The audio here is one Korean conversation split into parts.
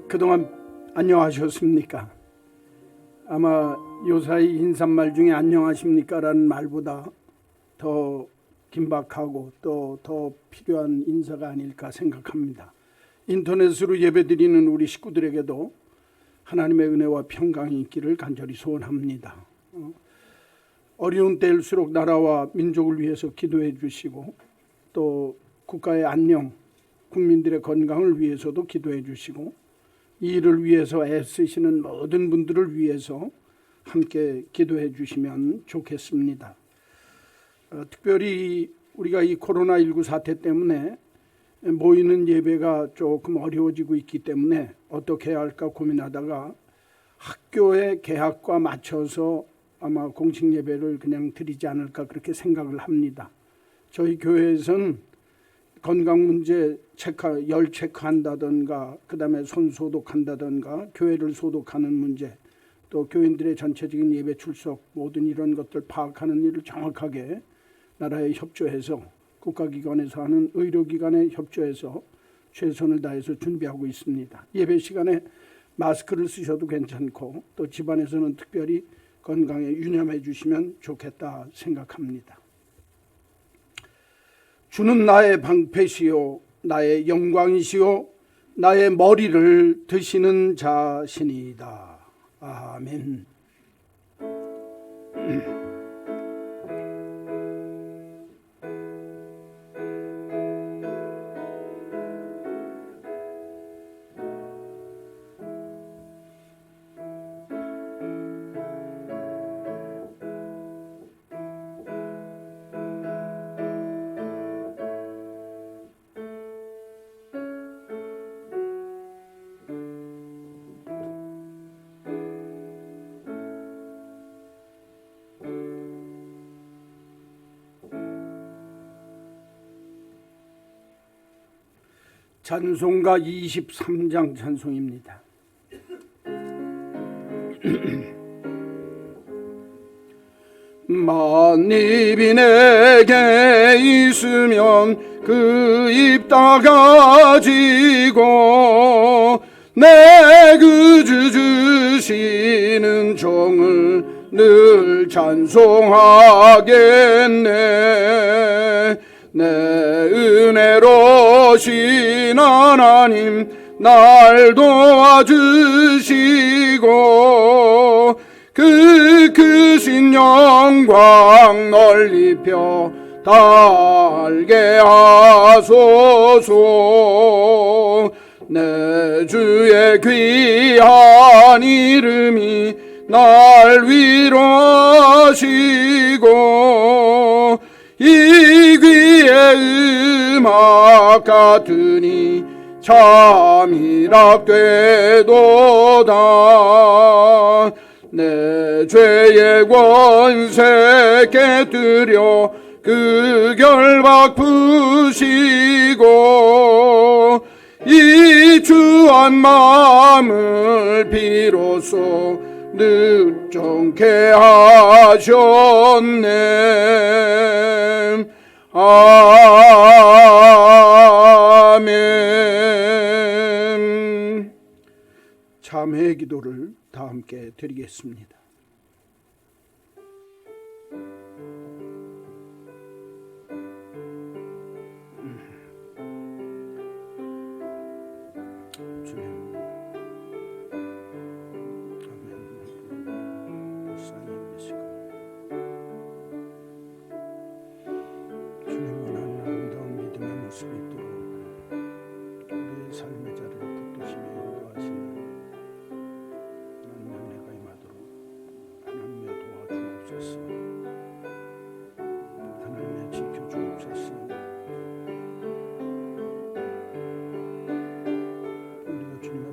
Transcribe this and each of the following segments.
그동안 안녕하셨습니까? 아마 요사이 인사말 중에 안녕하십니까 라는 말보다 더 긴박하고 또 더 필요한 인사가 아닐까 생각합니다. 인터넷으로 예배드리는 우리 식구들에게도 하나님의 은혜와 평강이 있기를 간절히 소원합니다. 어려운 때일수록 나라와 민족을 위해서 기도해 주시고 또 국가의 안녕, 국민들의 건강을 위해서도 기도해 주시고 이 일을 위해서 애쓰시는 모든 분들을 위해서 함께 기도해 주시면 좋겠습니다. 특별히 우리가 이 코로나19 사태 때문에 모이는 예배가 조금 어려워지고 있기 때문에 어떻게 해야 할까 고민하다가 학교의 개학과 맞춰서 아마 공식 예배를 그냥 드리지 않을까 그렇게 생각을 합니다. 저희 교회에서는 건강 문제 열 체크한다든가 그다음에 손 소독한다든가 교회를 소독하는 문제 또 교인들의 전체적인 예배 출석 모든 이런 것들 파악하는 일을 정확하게 나라에 협조해서 국가기관에서 하는 의료기관에 협조해서 최선을 다해서 준비하고 있습니다. 예배 시간에 마스크를 쓰셔도 괜찮고 또 집안에서는 특별히 건강에 유념해 주시면 좋겠다 생각합니다. 주는 나의 방패시요 나의 영광이시요 나의 머리를 드시는 자신이다. 아멘. 찬송가 23장 찬송입니다. 만입이 내게 있으면 그 입 다 가지고 내 그 주 주시는 종을 늘 찬송하겠네. 내 은혜로신 하나님 날 도와주시고 그 크신 영광 널리 펴 달게 하소서. 내 주의 귀한 이름이 날 위로하시고 이 귀의 음악 같으니 참이랍되도다. 내 죄의 권세 깨뜨려 그 결박 푸시고 이 주한 마음을 비로소 늦정케 하셨네. 아멘. 참회의 기도를 다 함께 드리겠습니다. 우리의 삶의 자리를 붙드시며 인도하시는 하나님의 은혜가 임하도록 하나님의 도와주옵소서. 하나님의 지켜주옵소서. 우리가 주님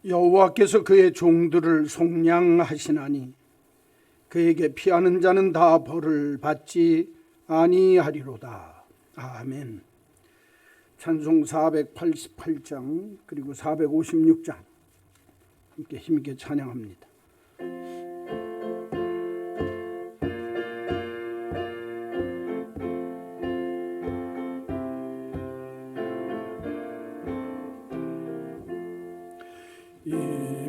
여호와께서 그의 종들을 속량하시나니 그에게 피하는 자는 다 벌을 받지 아니하리로다. 아멘. 찬송 488장 그리고 456장 함께 힘있게 찬양합니다. 이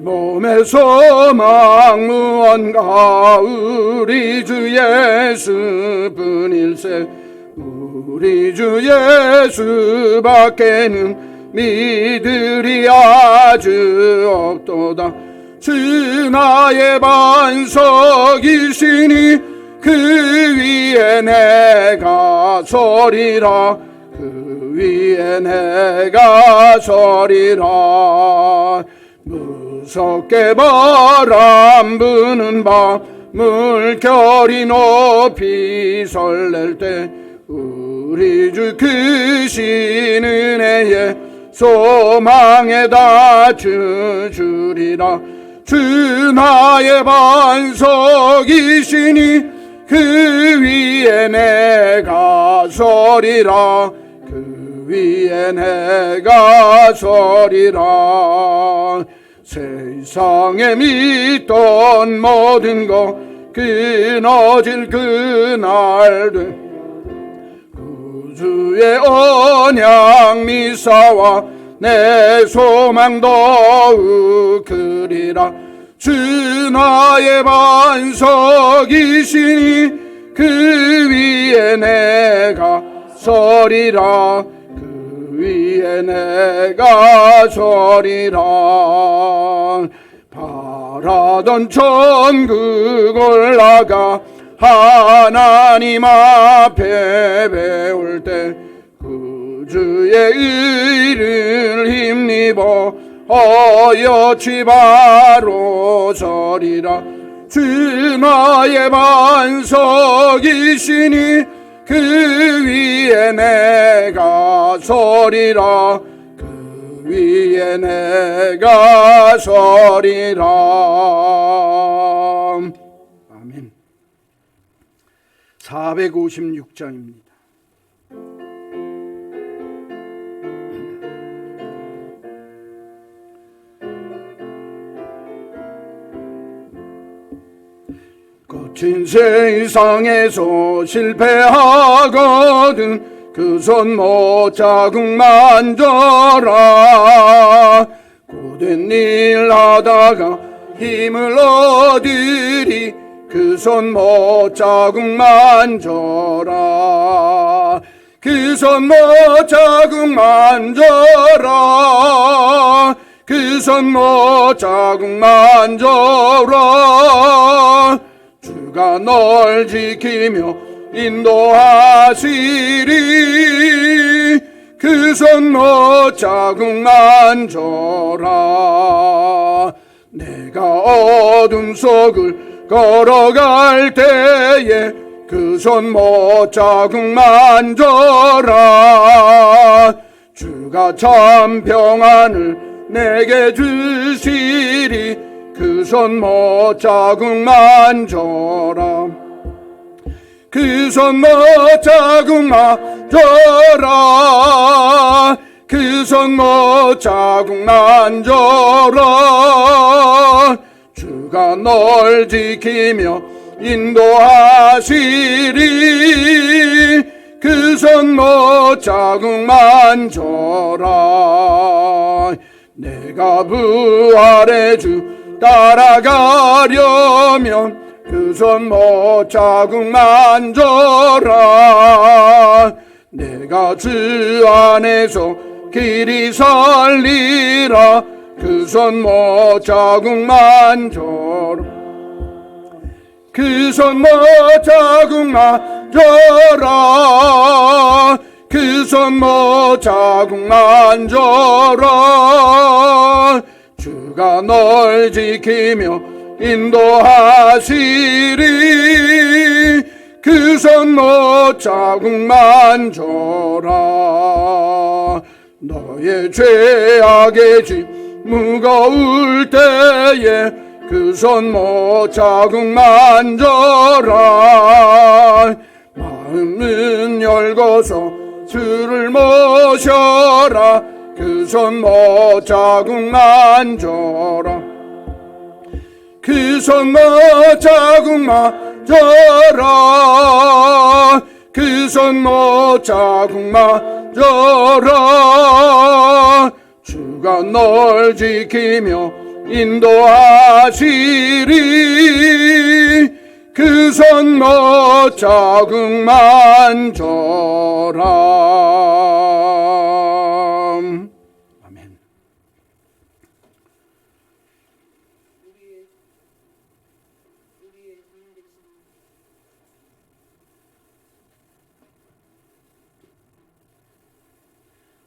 몸의 소망 무언가 우리 주 예수뿐일세. 우리 주 예수밖에는 믿으리 아주 없도다. 주 나의 반석이시니 그 위에 내가 서리라. 그 위에 내가 서리라. 무섭게 바람 부는 밤 물결이 높이 설렐 때 우리 주 크신 은혜에 소망에다 주리라. 주 나의 반석이시니 그 위에 내가 서리라. 그 위에 내가 서리라. 세상에 믿던 모든 것 끊어질 그날들 구주의 언약 미사와 내 소망 더욱 크리라. 주 나의 반석이시니 그 위에 내가 서리라. 그 위에 내가 서리라. 바라던 천국 올라가 하나님 앞에 배울 때 구주의 의를 힘입어 어여치 바로 서리라. 주 나의 반석이시니 그 위에 내가 서리라. 그 위에 내가 서리라. 아멘. 456장입니다. 거친 세상에서 실패하거든 그 손 못 자국 만져라. 고된 일 하다가 힘을 얻으리 그 손 못 자국 만져라. 그 손 못 자국 만져라. 그 손 못 자국 만져라. 주가 널 지키며 인도하시리. 그 손 못 자국 만져라. 내가 어둠 속을 걸어갈 때에 그 손 못 자국 만져라. 주가 참 평안을 내게 주시리. 그 손 못 자국 만져라. 그 손 못 자국 만져라. 그 손 못 자국 만져라. 주가 널 지키며 인도하시리. 그 손 못 자국 만져라. 내가 부활의 주 따라가려면 그 손 못 자국 만져라. 내가 주 안에서 길이 살리라. 그 손 못 자국 만져라. 그 손 못 자국 만져라. 그 손 못 자국 만져라. 주가 널 지키며 인도하시리. 그 손 못 자국 만져라. 너의 죄악의 짐 무거울 때에 그 손 못 자국 만져라. 마음은 열고서 주를 모셔라. 그 손 못 자국 만져라. 그 손 못 자국 만져라. 그 손 못 자국 만져라. 주가 널 지키며 인도하시리. 그 손 못 자국 만져라. 아멘.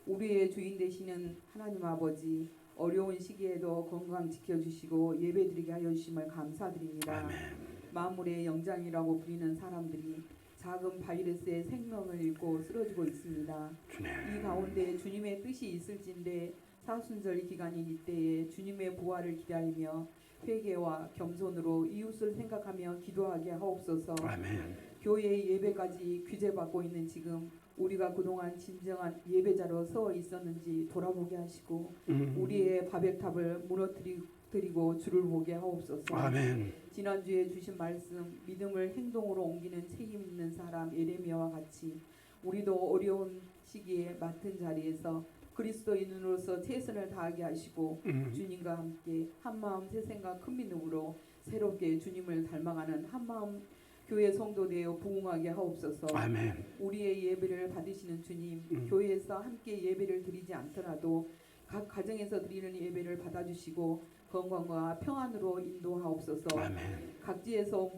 우리의 주인 되시는 하나님 아버지, 어려운 시기에도 건강 지켜주시고 예배드리게 하여 주심을 감사드립니다. 아멘. 만물의 영장이라고 불리는 사람들이 작은 바이러스의 생명을 잃고 쓰러지고 있습니다. 주님. 이 가운데 주님의 뜻이 있을진데 사순절 기간인 이때에 주님의 부활을 기다리며 회개와 겸손으로 이웃을 생각하며 기도하게 하옵소서. 아멘. 교회의 예배까지 규제받고 있는 지금 우리가 그동안 진정한 예배자로 서 있었는지 돌아보게 하시고 우리의 바벨탑을 무너뜨리고 주를 보게 하옵소서. 아멘. 지난주에 주신 말씀 믿음을 행동으로 옮기는 책임 있는 사람 예레미야와 같이 우리도 어려운 시기에 맡은 자리에서 그리스도인으로서 최선을 다하게 하시고 주님과 함께 한마음 새생각 큰 믿음으로 새롭게 주님을 닮아가는 한마음 교회 성도 되어 부흥하게 하옵소서. 아멘. 우리의 예배를 받으시는 주님, 교회에서 함께 예배를 드리지 않더라도 각 가정에서 드리는 예배를 받아주시고 건강과 평안으로 인도하옵소서. 아멘. 각지에서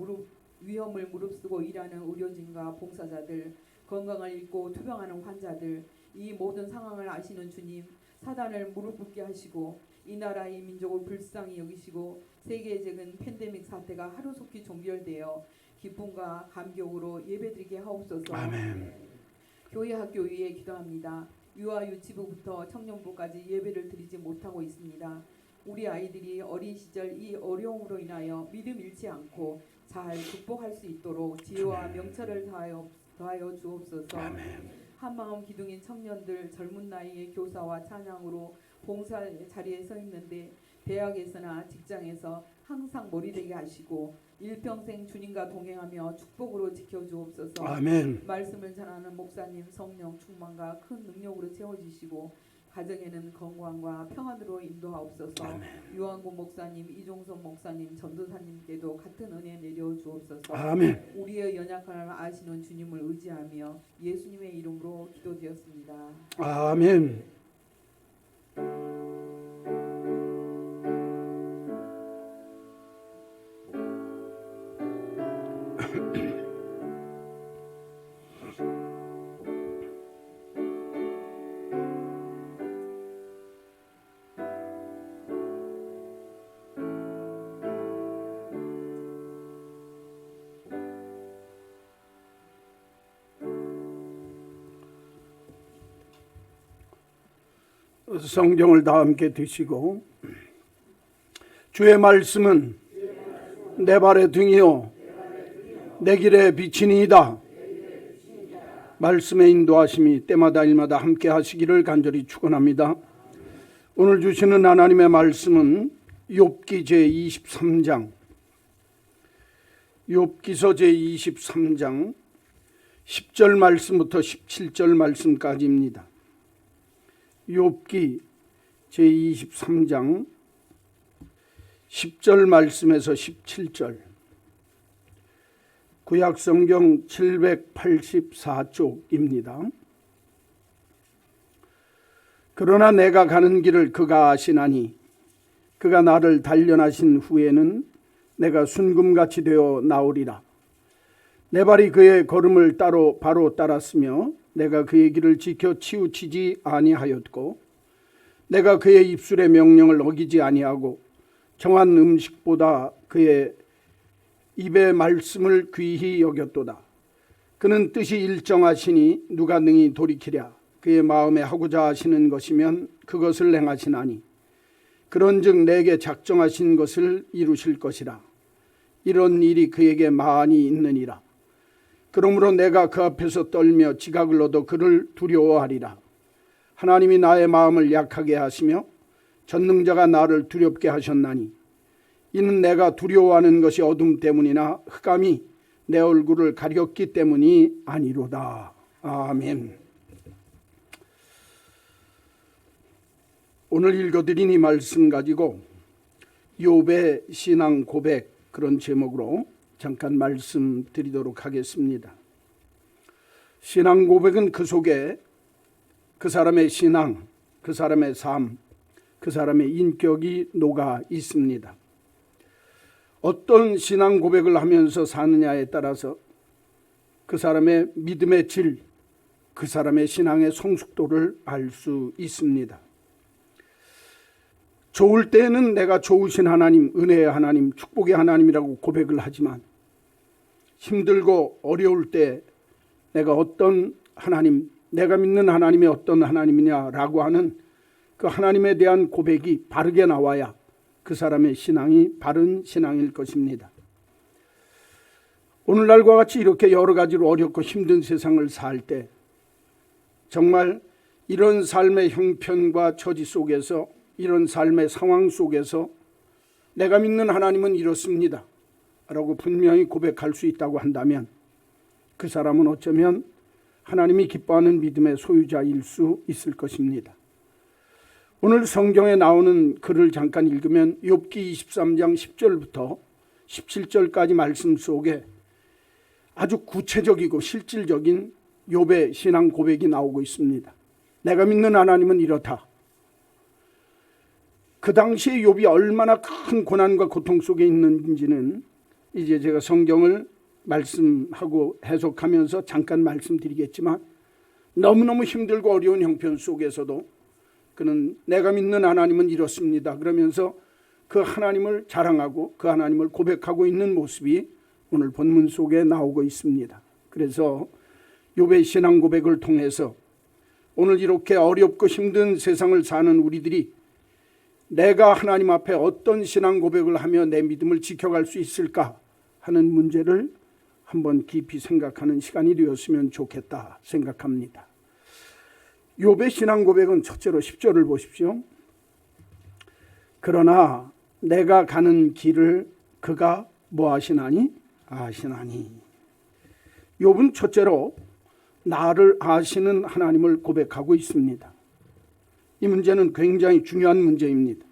위험을 무릅쓰고 일하는 의료진과 봉사자들, 건강을 잃고 투병하는 환자들, 이 모든 상황을 아시는 주님, 사단을 무릎 꿇게 하시고 이 나라의 민족을 불쌍히 여기시고 세계적인 팬데믹 사태가 하루속히 종결되어 기쁨과 감격으로 예배드리게 하옵소서. 아멘. 교회 학교 위에 기도합니다. 유아 유치부부터 청년부까지 예배를 드리지 못하고 있습니다. 우리 아이들이 어린 시절 이 어려움으로 인하여 믿음 잃지 않고 잘 극복할 수 있도록 지혜와 명철을 더하여 주옵소서. 아멘. 한마음 기둥인 청년들 젊은 나이에 교사와 찬양으로 봉사 자리에 서 있는데 대학에서나 직장에서 항상 머리되게 하시고 일평생 주님과 동행하며 축복으로 지켜주옵소서. 아멘. 말씀을 전하는 목사님 성령 충만과 큰 능력으로 채워주시고 가정에는 건강과 평안으로 인도하옵소서. 아멘. 유한구 목사님, 이종선 목사님, 전도사님께도 같은 은혜 내려주옵소서. 아멘. 우리의 연약함을 아시는 주님을 의지하며 예수님의 이름으로 기도드렸습니다. 아멘. 성경을 다 함께 드시고 주의 말씀은 내 발의 등이요 내 길의 빛이니이다. 말씀의 인도하심이 때마다 일마다 함께 하시기를 간절히 축원합니다. 오늘 주시는 하나님의 말씀은 욥기 제23장 욥기서 제23장 10절 말씀부터 17절 말씀까지입니다. 욥기 제23장 10절 말씀에서 17절 구약성경 784쪽입니다. 그러나 내가 가는 길을 그가 아시나니 그가 나를 단련하신 후에는 내가 순금같이 되어 나오리라. 내 발이 그의 걸음을 바로 따랐으며 내가 그의 길을 지켜 치우치지 아니하였고 내가 그의 입술의 명령을 어기지 아니하고 정한 음식보다 그의 입의 말씀을 귀히 여겼도다. 그는 뜻이 일정하시니 누가 능히 돌이키랴. 그의 마음에 하고자 하시는 것이면 그것을 행하시나니 그런즉 내게 작정하신 것을 이루실 것이라. 이런 일이 그에게 많이 있느니라. 그러므로 내가 그 앞에서 떨며 지각을 얻어 그를 두려워하리라. 하나님이 나의 마음을 약하게 하시며 전능자가 나를 두렵게 하셨나니 이는 내가 두려워하는 것이 어둠 때문이나 흑암이 내 얼굴을 가렸기 때문이 아니로다. 아멘. 오늘 읽어드린 이 말씀 가지고 욥의 신앙 고백, 그런 제목으로 잠깐 말씀드리도록 하겠습니다. 신앙 고백은 그 속에 그 사람의 신앙, 그 사람의 삶, 그 사람의 인격이 녹아 있습니다. 어떤 신앙 고백을 하면서 사느냐에 따라서 그 사람의 믿음의 질, 그 사람의 신앙의 성숙도를 알 수 있습니다. 좋을 때는 내가 좋으신 하나님, 은혜의 하나님, 축복의 하나님이라고 고백을 하지만 힘들고 어려울 때 내가 어떤 하나님, 내가 믿는 하나님이 어떤 하나님이냐라고 하는 그 하나님에 대한 고백이 바르게 나와야 그 사람의 신앙이 바른 신앙일 것입니다. 오늘날과 같이 이렇게 여러 가지로 어렵고 힘든 세상을 살 때 정말 이런 삶의 형편과 처지 속에서, 이런 삶의 상황 속에서 내가 믿는 하나님은 이렇습니다 라고 분명히 고백할 수 있다고 한다면 그 사람은 어쩌면 하나님이 기뻐하는 믿음의 소유자일 수 있을 것입니다. 오늘 성경에 나오는 글을 잠깐 읽으면 욥기 23장 10절부터 17절까지 말씀 속에 아주 구체적이고 실질적인 욥의 신앙 고백이 나오고 있습니다. 내가 믿는 하나님은 이렇다. 그 당시에 욥이 얼마나 큰 고난과 고통 속에 있는지는 이제 제가 성경을 말씀하고 해석하면서 잠깐 말씀드리겠지만 너무너무 힘들고 어려운 형편 속에서도 그는 내가 믿는 하나님은 이렇습니다 그러면서 그 하나님을 자랑하고 그 하나님을 고백하고 있는 모습이 오늘 본문 속에 나오고 있습니다. 그래서 욥의 신앙 고백을 통해서 오늘 이렇게 어렵고 힘든 세상을 사는 우리들이 내가 하나님 앞에 어떤 신앙 고백을 하며 내 믿음을 지켜갈 수 있을까 하는 문제를 한번 깊이 생각하는 시간이 되었으면 좋겠다 생각합니다. 욥의 신앙 고백은 첫째로 10절을 보십시오. 그러나 내가 가는 길을 그가 뭐하시나니? 아시나니. 욥은 첫째로 나를 아시는 하나님을 고백하고 있습니다. 이 문제는 굉장히 중요한 문제입니다.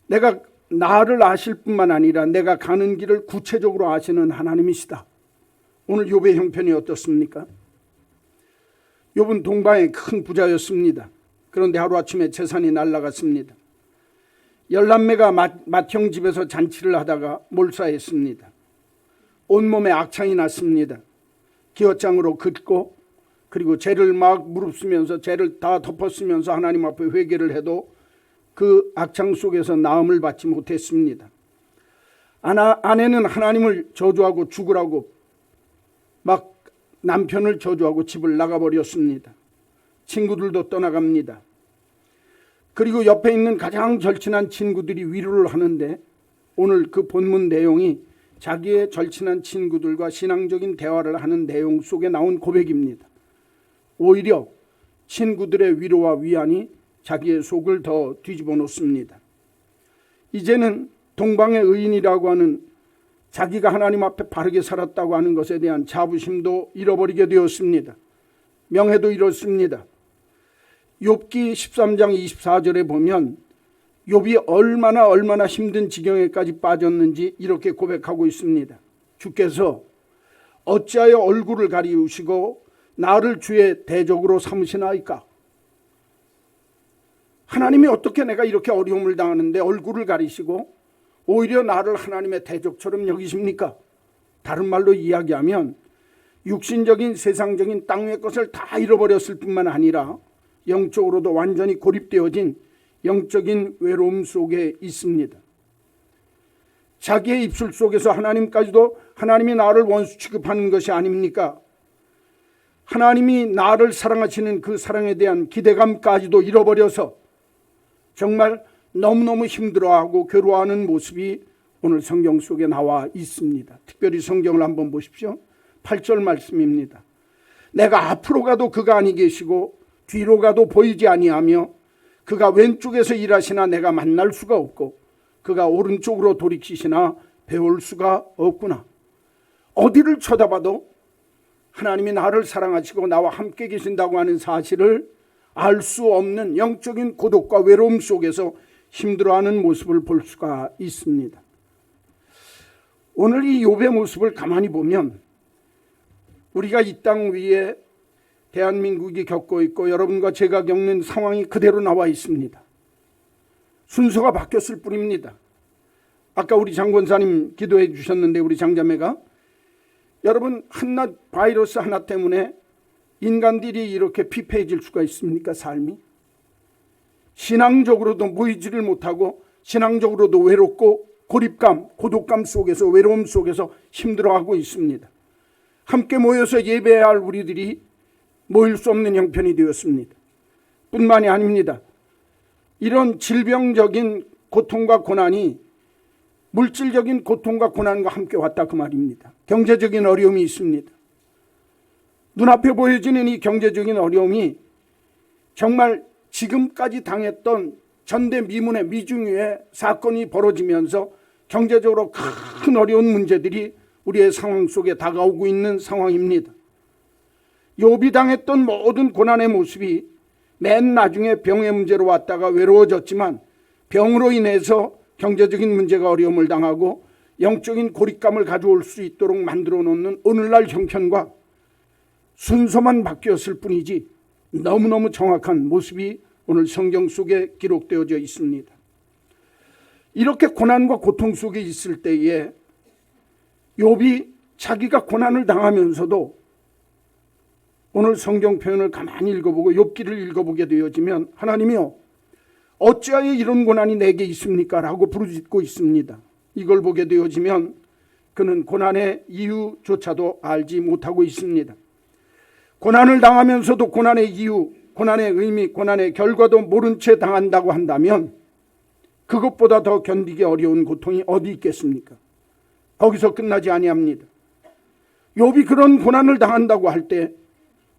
내가 나를 아실 뿐만 아니라 내가 가는 길을 구체적으로 아시는 하나님이시다. 오늘 욥의 형편이 어떻습니까? 욥은 동방의 큰 부자였습니다. 그런데 하루아침에 재산이 날아갔습니다. 열남매가 맏형 집에서 잔치를 하다가 몰사했습니다. 온몸에 악창이 났습니다. 기어장으로 긋고 그리고 죄를 막 무릅쓰면서 죄를 다 덮었으면서 하나님 앞에 회개를 해도 그 악창 속에서 나음을 받지 못했습니다. 아내는 하나님을 저주하고 죽으라고 막 남편을 저주하고 집을 나가버렸습니다. 친구들도 떠나갑니다. 그리고 옆에 있는 가장 절친한 친구들이 위로를 하는데 오늘 그 본문 내용이 자기의 절친한 친구들과 신앙적인 대화를 하는 내용 속에 나온 고백입니다. 오히려 친구들의 위로와 위안이 자기의 속을 더 뒤집어 놓습니다. 이제는 동방의 의인이라고 하는 자기가 하나님 앞에 바르게 살았다고 하는 것에 대한 자부심도 잃어버리게 되었습니다. 명예도 잃었습니다. 욥기 13장 24절에 보면 욥이 얼마나 힘든 지경에까지 빠졌는지 이렇게 고백하고 있습니다. 주께서 어찌하여 얼굴을 가리우시고 나를 주의 대적으로 삼으시나이까? 하나님이 어떻게 내가 이렇게 어려움을 당하는데 얼굴을 가리시고 오히려 나를 하나님의 대적처럼 여기십니까? 다른 말로 이야기하면 육신적인 세상적인 땅 위 것을 다 잃어버렸을 뿐만 아니라 영적으로도 완전히 고립되어진 영적인 외로움 속에 있습니다. 자기의 입술 속에서 하나님까지도 하나님이 나를 원수 취급하는 것이 아닙니까? 하나님이 나를 사랑하시는 그 사랑에 대한 기대감까지도 잃어버려서 정말 너무너무 힘들어하고 괴로워하는 모습이 오늘 성경 속에 나와 있습니다. 특별히 성경을 한번 보십시오. 8절 말씀입니다. 내가 앞으로 가도 그가 아니 계시고 뒤로 가도 보이지 아니하며 그가 왼쪽에서 일하시나 내가 만날 수가 없고 그가 오른쪽으로 돌이키시나 배울 수가 없구나. 어디를 쳐다봐도 하나님이 나를 사랑하시고 나와 함께 계신다고 하는 사실을 알 수 없는 영적인 고독과 외로움 속에서 힘들어하는 모습을 볼 수가 있습니다. 오늘 이 욥의 모습을 가만히 보면 우리가 이 땅 위에 대한민국이 겪고 있고 여러분과 제가 겪는 상황이 그대로 나와 있습니다. 순서가 바뀌었을 뿐입니다. 아까 우리 장권사님 기도해 주셨는데 우리 장자매가 여러분 한낱 바이러스 하나 때문에 인간들이 이렇게 피폐해질 수가 있습니까? 삶이 신앙적으로도 모이지를 못하고 신앙적으로도 외롭고 고립감, 고독감 속에서 외로움 속에서 힘들어하고 있습니다. 함께 모여서 예배해야 할 우리들이 모일 수 없는 형편이 되었습니다. 뿐만이 아닙니다. 이런 질병적인 고통과 고난이 물질적인 고통과 고난과 함께 왔다 그 말입니다. 경제적인 어려움이 있습니다. 눈앞에 보여지는 이 경제적인 어려움이 정말 지금까지 당했던 전대미문의 미중유의 사건이 벌어지면서 경제적으로 큰 어려운 문제들이 우리의 상황 속에 다가오고 있는 상황입니다. 욥이 당했던 모든 고난의 모습이 맨 나중에 병의 문제로 왔다가 외로워졌지만 병으로 인해서 경제적인 문제가 어려움을 당하고 영적인 고립감을 가져올 수 있도록 만들어 놓는 오늘날 형편과 순서만 바뀌었을 뿐이지 너무너무 정확한 모습이 오늘 성경 속에 기록되어져 있습니다. 이렇게 고난과 고통 속에 있을 때에 욥이 자기가 고난을 당하면서도 오늘 성경 표현을 가만히 읽어보고 욥기를 읽어보게 되어지면 하나님이여 어찌하여 이런 고난이 내게 있습니까? 라고 부르짖고 있습니다. 이걸 보게 되어지면 그는 고난의 이유조차도 알지 못하고 있습니다. 고난을 당하면서도 고난의 이유, 고난의 의미, 고난의 결과도 모른 채 당한다고 한다면 그것보다 더 견디기 어려운 고통이 어디 있겠습니까? 거기서 끝나지 아니합니다. 욥이 그런 고난을 당한다고 할 때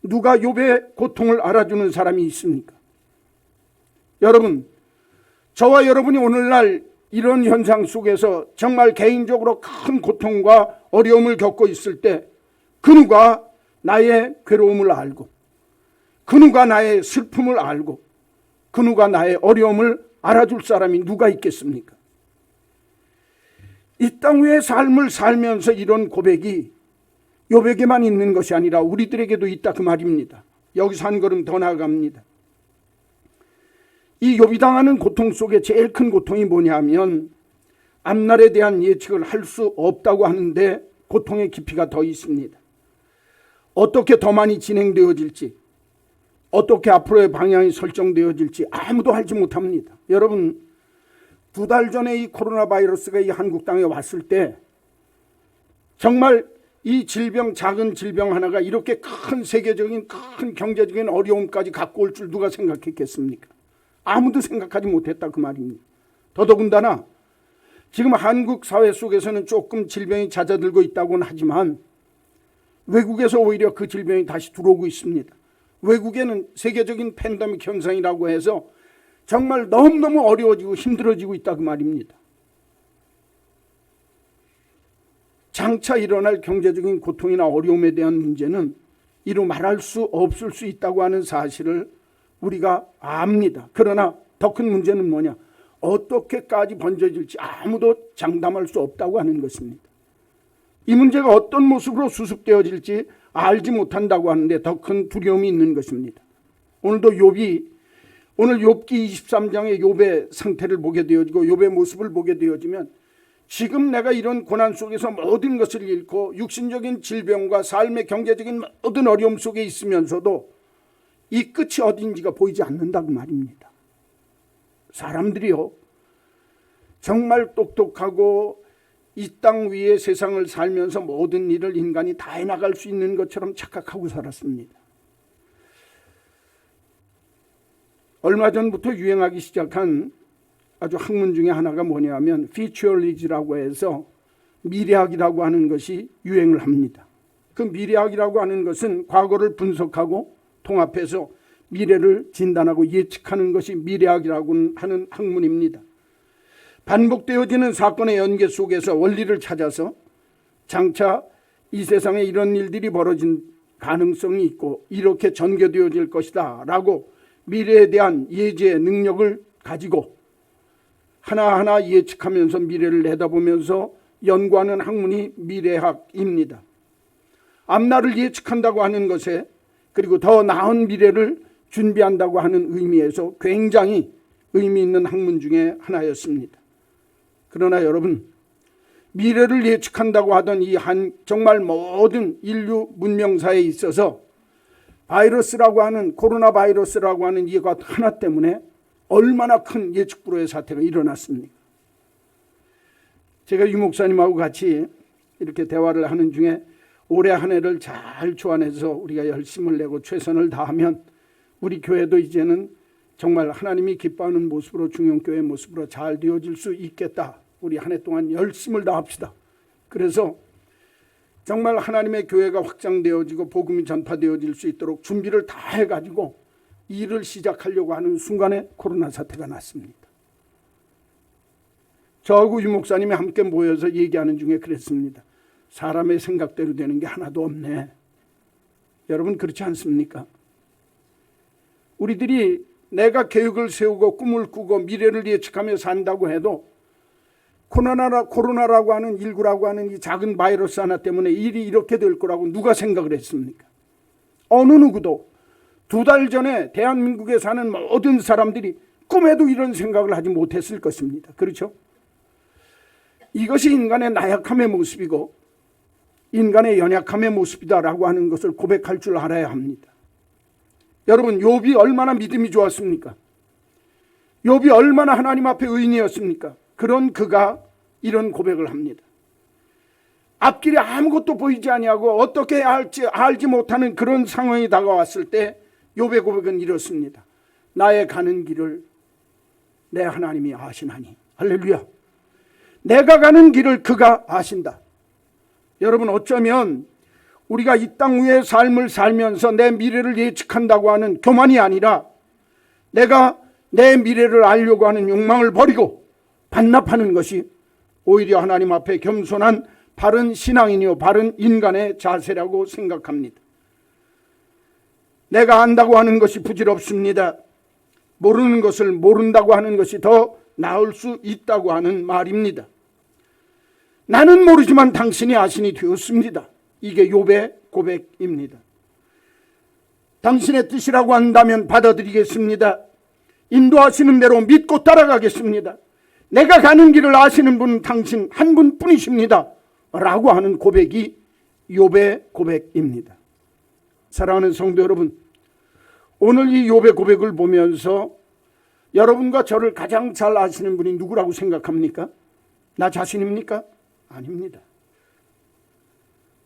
누가 욥의 고통을 알아주는 사람이 있습니까? 여러분, 저와 여러분이 오늘날 이런 현상 속에서 정말 개인적으로 큰 고통과 어려움을 겪고 있을 때 그 누가 나의 괴로움을 알고 그 누가 나의 슬픔을 알고 그 누가 나의 어려움을 알아줄 사람이 누가 있겠습니까? 이 땅 위의 삶을 살면서 이런 고백이 욥에게만 있는 것이 아니라 우리들에게도 있다 그 말입니다. 여기서 한 걸음 더 나아갑니다. 이 욥이 당하는 고통 속에 제일 큰 고통이 뭐냐면 앞날에 대한 예측을 할 수 없다고 하는데 고통의 깊이가 더 있습니다. 어떻게 더 많이 진행되어질지, 어떻게 앞으로의 방향이 설정되어질지 아무도 알지 못합니다. 여러분, 2달 전에 이 코로나 바이러스가 이 한국 땅에 왔을 때 정말 이 질병, 작은 질병 하나가 이렇게 큰 세계적인 큰 경제적인 어려움까지 갖고 올 줄 누가 생각했겠습니까? 아무도 생각하지 못했다 그 말입니다. 더더군다나 지금 한국 사회 속에서는 조금 질병이 잦아들고 있다고는 하지만 외국에서 오히려 그 질병이 다시 들어오고 있습니다. 외국에는 세계적인 팬데믹 현상이라고 해서 정말 너무너무 어려워지고 힘들어지고 있다 그 말입니다. 장차 일어날 경제적인 고통이나 어려움에 대한 문제는 이루 말할 수 없을 수 있다고 하는 사실을 우리가 압니다. 그러나 더 큰 문제는 뭐냐? 어떻게까지 번져질지 아무도 장담할 수 없다고 하는 것입니다. 이 문제가 어떤 모습으로 수습되어질지 알지 못한다고 하는데 더 큰 두려움이 있는 것입니다. 오늘도 욥이 오늘 욥기 23장의 욥의 상태를 보게 되어지고 욥의 모습을 보게 되어지면 지금 내가 이런 고난 속에서 모든 것을 잃고 육신적인 질병과 삶의 경제적인 모든 어려움 속에 있으면서도 이 끝이 어딘지가 보이지 않는다고 말입니다. 사람들이요 정말 똑똑하고 이 땅 위에 세상을 살면서 모든 일을 인간이 다 해나갈 수 있는 것처럼 착각하고 살았습니다. 얼마 전부터 유행하기 시작한 아주 학문 중에 하나가 뭐냐면 futurology라고 해서 미래학이라고 하는 것이 유행을 합니다. 그 미래학이라고 하는 것은 과거를 분석하고 통합해서 미래를 진단하고 예측하는 것이 미래학이라고 하는 학문입니다. 반복되어지는 사건의 연계 속에서 원리를 찾아서 장차 이 세상에 이런 일들이 벌어진 가능성이 있고 이렇게 전개되어질 것이다 라고 미래에 대한 예지의 능력을 가지고 하나하나 예측하면서 미래를 내다보면서 연구하는 학문이 미래학입니다. 앞날을 예측한다고 하는 것에 그리고 더 나은 미래를 준비한다고 하는 의미에서 굉장히 의미 있는 학문 중에 하나였습니다. 그러나 여러분, 미래를 예측한다고 하던 이 정말 모든 인류 문명사에 있어서 바이러스라고 하는 코로나 바이러스라고 하는 이것 하나 때문에 얼마나 큰 예측 불허의 사태가 일어났습니까? 제가 유 목사님하고 같이 이렇게 대화를 하는 중에 올해 한 해를 잘 주안해서 우리가 열심을 내고 최선을 다하면 우리 교회도 이제는 정말 하나님이 기뻐하는 모습으로 중형교회의 모습으로 잘 되어질 수 있겠다. 우리 한 해 동안 열심을 다합시다. 그래서 정말 하나님의 교회가 확장되어지고 복음이 전파되어질 수 있도록 준비를 다 해가지고 일을 시작하려고 하는 순간에 코로나 사태가 났습니다. 저하고 유 목사님이 함께 모여서 얘기하는 중에 그랬습니다. 사람의 생각대로 되는 게 하나도 없네. 여러분 그렇지 않습니까? 우리들이 내가 계획을 세우고 꿈을 꾸고 미래를 예측하며 산다고 해도 코로나라고 하는 19라고 하는 이 작은 바이러스 하나 때문에 일이 이렇게 될 거라고 누가 생각을 했습니까? 어느 누구도 2달 전에 대한민국에 사는 모든 사람들이 꿈에도 이런 생각을 하지 못했을 것입니다. 그렇죠? 이것이 인간의 나약함의 모습이고 인간의 연약함의 모습이다라고 하는 것을 고백할 줄 알아야 합니다. 여러분, 욥이 얼마나 믿음이 좋았습니까? 욥이 얼마나 하나님 앞에 의인이었습니까? 그런 그가 이런 고백을 합니다. 앞길에 아무것도 보이지 아니하고 어떻게 해야 할지 알지 못하는 그런 상황이 다가왔을 때 욥의 고백은 이렇습니다. 나의 가는 길을 내 하나님이 아시나니. 할렐루야. 내가 가는 길을 그가 아신다. 여러분, 어쩌면 우리가 이 땅 위의 삶을 살면서 내 미래를 예측한다고 하는 교만이 아니라 내가 내 미래를 알려고 하는 욕망을 버리고 반납하는 것이 오히려 하나님 앞에 겸손한 바른 신앙인이요 바른 인간의 자세라고 생각합니다. 내가 안다고 하는 것이 부질없습니다. 모르는 것을 모른다고 하는 것이 더 나을 수 있다고 하는 말입니다. 나는 모르지만 당신이 아시니 되었습니다. 이게 욥의 고백입니다. 당신의 뜻이라고 한다면 받아들이겠습니다. 인도하시는 대로 믿고 따라가겠습니다. 내가 가는 길을 아시는 분은 당신 한 분뿐이십니다. 라고 하는 고백이 욥의 고백입니다. 사랑하는 성도 여러분, 오늘 이 욥의 고백을 보면서 여러분과 저를 가장 잘 아시는 분이 누구라고 생각합니까? 나 자신입니까? 아닙니다.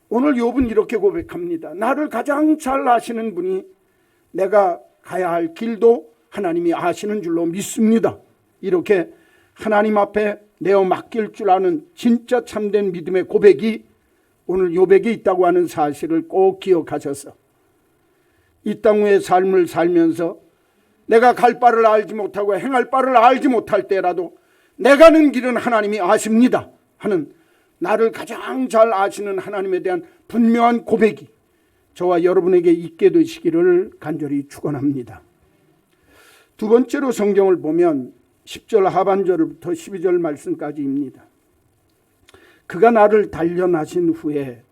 오늘 욥은 이렇게 고백합니다. 나를 가장 잘 아시는 분이 내가 가야 할 길도 하나님이 아시는 줄로 믿습니다. 이렇게 하나님 앞에 내어 맡길 줄 아는 진짜 참된 믿음의 고백이 오늘 욥에게 있다고 하는 사실을 꼭 기억하셔서 이 땅 위의 삶을 살면서 내가 갈 바를 알지 못하고 행할 바를 알지 못할 때라도 내 가는 길은 하나님이 아십니다 하는 나를 가장 잘 아시는 하나님에 대한 분명한 고백이 저와 여러분에게 있게 되시기를 간절히 축원합니다. 두 번째로 성경을 보면 10절 하반절부터 12절 말씀까지입니다. 그가 나를 단련하신 후에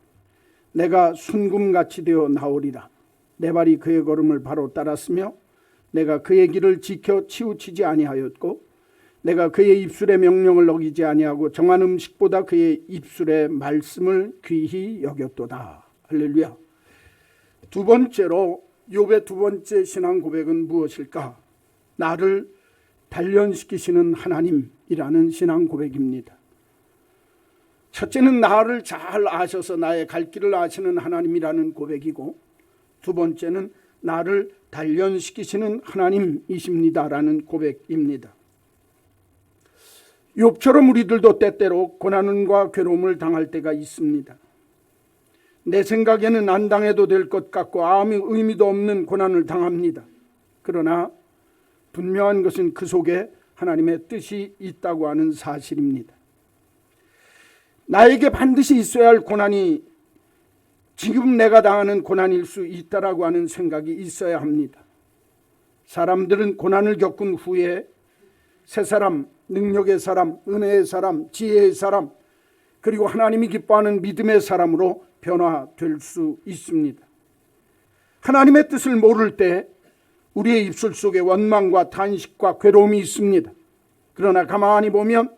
내가 순금같이 되어 나오리라. 내 발이 그의 걸음을 바로 따랐으며 내가 그의 길을 지켜 치우치지 아니하였고 내가 그의 입술의 명령을 어기지 아니하고 정한 음식보다 그의 입술의 말씀을 귀히 여겼도다. 할렐루야. 두 번째로 욥의 두 번째 신앙 고백은 무엇일까? 나를 단련시키시는 하나님이라는 신앙 고백입니다. 첫째는 나를 잘 아셔서 나의 갈 길을 아시는 하나님이라는 고백이고, 두 번째는 나를 단련시키시는 하나님이십니다라는 고백입니다. 욥처럼 우리들도 때때로 고난과 괴로움을 당할 때가 있습니다. 내 생각에는 안 당해도 될 것 같고 아무 의미도 없는 고난을 당합니다. 그러나 분명한 것은 그 속에 하나님의 뜻이 있다고 하는 사실입니다. 나에게 반드시 있어야 할 고난이 지금 내가 당하는 고난일 수 있다라고 하는 생각이 있어야 합니다. 사람들은 고난을 겪은 후에 새 사람, 능력의 사람, 은혜의 사람, 지혜의 사람, 그리고 하나님이 기뻐하는 믿음의 사람으로 변화될 수 있습니다. 하나님의 뜻을 모를 때 우리의 입술 속에 원망과 탄식과 괴로움이 있습니다. 그러나 가만히 보면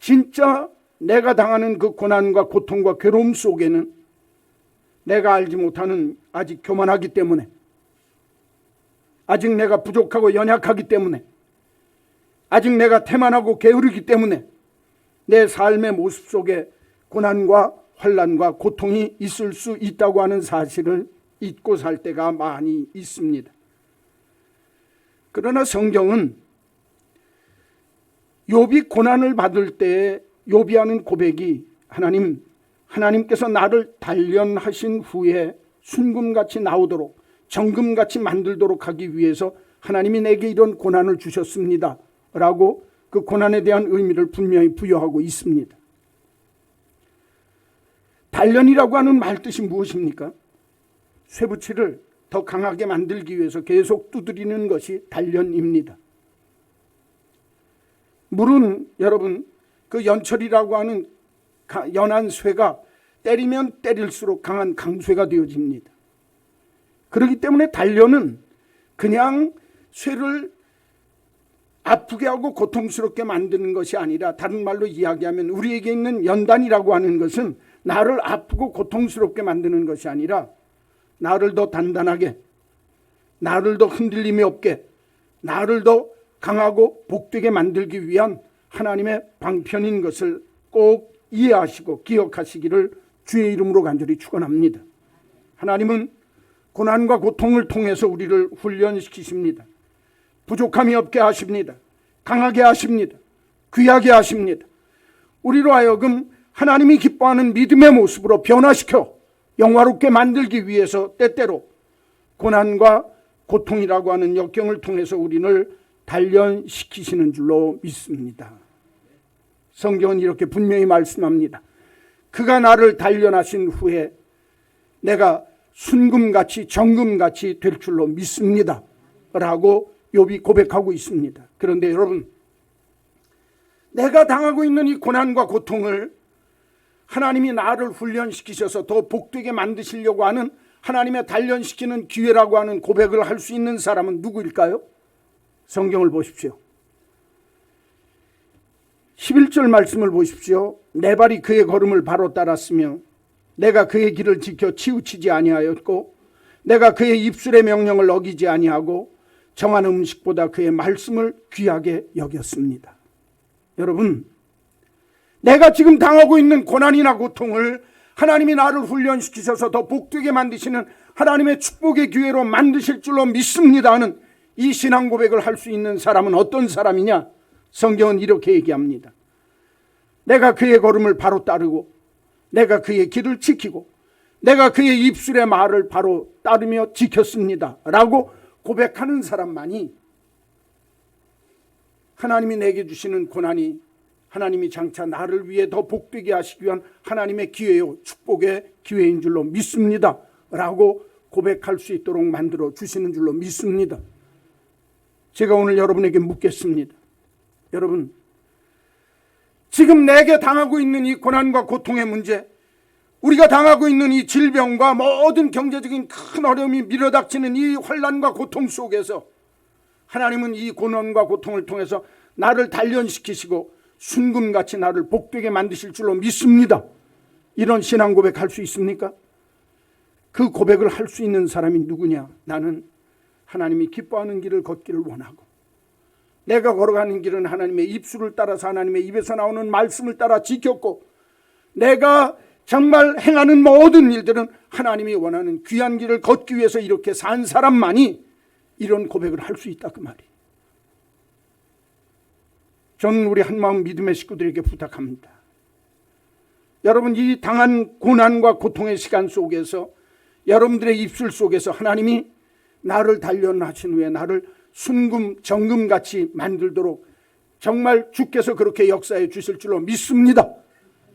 진짜 내가 당하는 그 고난과 고통과 괴로움 속에는 내가 알지 못하는 아직 교만하기 때문에, 아직 내가 부족하고 연약하기 때문에, 아직 내가 태만하고 게으르기 때문에 내 삶의 모습 속에 고난과 환난과 고통이 있을 수 있다고 하는 사실을 잊고 살 때가 많이 있습니다. 그러나 성경은 욥이 고난을 받을 때 욥이 하는 고백이 하나님께서 나를 단련하신 후에 순금같이 나오도록 정금같이 만들도록 하기 위해서 하나님이 내게 이런 고난을 주셨습니다 라고 그 고난에 대한 의미를 분명히 부여하고 있습니다. 단련이라고 하는 말뜻이 무엇입니까? 쇠붙이를 더 강하게 만들기 위해서 계속 두드리는 것이 단련입니다. 물은 여러분 그 연철이라고 하는 연한 쇠가 때리면 때릴수록 강한 강쇠가 되어집니다. 그렇기 때문에 단련은 그냥 쇠를 아프게 하고 고통스럽게 만드는 것이 아니라, 다른 말로 이야기하면 우리에게 있는 연단이라고 하는 것은 나를 아프고 고통스럽게 만드는 것이 아니라 나를 더 단단하게, 나를 더 흔들림이 없게, 나를 더 강하고 복되게 만들기 위한 하나님의 방편인 것을 꼭 이해하시고 기억하시기를 주의 이름으로 간절히 축원합니다. 하나님은 고난과 고통을 통해서 우리를 훈련시키십니다. 부족함이 없게 하십니다. 강하게 하십니다. 귀하게 하십니다. 우리로 하여금 하나님이 기뻐하는 믿음의 모습으로 변화시켜 영화롭게 만들기 위해서 때때로 고난과 고통이라고 하는 역경을 통해서 우리를 단련시키시는 줄로 믿습니다. 성경은 이렇게 분명히 말씀합니다. 그가 나를 단련하신 후에 내가 순금같이 정금같이 될 줄로 믿습니다 라고 욥이 고백하고 있습니다. 그런데 여러분, 내가 당하고 있는 이 고난과 고통을 하나님이 나를 훈련시키셔서 더 복되게 만드시려고 하는 하나님의 단련시키는 기회라고 하는 고백을 할 수 있는 사람은 누구일까요? 성경을 보십시오. 11절 말씀을 보십시오. 내 발이 그의 걸음을 바로 따랐으며 내가 그의 길을 지켜 치우치지 아니하였고 내가 그의 입술의 명령을 어기지 아니하고 정한 음식보다 그의 말씀을 귀하게 여겼습니다. 여러분, 내가 지금 당하고 있는 고난이나 고통을 하나님이 나를 훈련시키셔서 더 복되게 만드시는 하나님의 축복의 기회로 만드실 줄로 믿습니다 하는 이 신앙 고백을 할 수 있는 사람은 어떤 사람이냐? 성경은 이렇게 얘기합니다. 내가 그의 걸음을 바로 따르고 내가 그의 길을 지키고 내가 그의 입술의 말을 바로 따르며 지켰습니다 라고 고백하는 사람만이 하나님이 내게 주시는 고난이 하나님이 장차 나를 위해 더 복되게 하시기 위한 하나님의 기회요 축복의 기회인 줄로 믿습니다 라고 고백할 수 있도록 만들어 주시는 줄로 믿습니다. 제가 오늘 여러분에게 묻겠습니다. 여러분, 지금 내게 당하고 있는 이 고난과 고통의 문제, 우리가 당하고 있는 이 질병과 모든 경제적인 큰 어려움이 밀어닥치는 이 환난과 고통 속에서 하나님은 이 고난과 고통을 통해서 나를 단련시키시고 순금같이 나를 복되게 만드실 줄로 믿습니다. 이런 신앙 고백할 수 있습니까? 그 고백을 할 수 있는 사람이 누구냐? 나는 하나님이 기뻐하는 길을 걷기를 원하고 내가 걸어가는 길은 하나님의 입술을 따라서 하나님의 입에서 나오는 말씀을 따라 지켰고 내가 정말 행하는 모든 일들은 하나님이 원하는 귀한 길을 걷기 위해서 이렇게 산 사람만이 이런 고백을 할 수 있다 그 말이에요. 저는 우리 한마음 믿음의 식구들에게 부탁합니다. 여러분, 이 당한 고난과 고통의 시간 속에서 여러분들의 입술 속에서 하나님이 나를 단련하신 후에 나를 순금 정금같이 만들도록 정말 주께서 그렇게 역사해 주실 줄로 믿습니다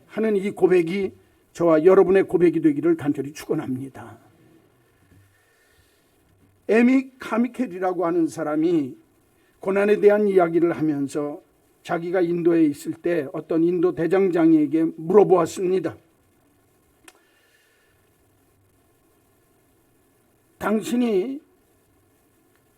하는 이 고백이 저와 여러분의 고백이 되기를 간절히 축원합니다. 에미 카미켈이라고 하는 사람이 고난에 대한 이야기를 하면서 자기가 인도에 있을 때 어떤 인도 대장장이에게 물어보았습니다. 당신이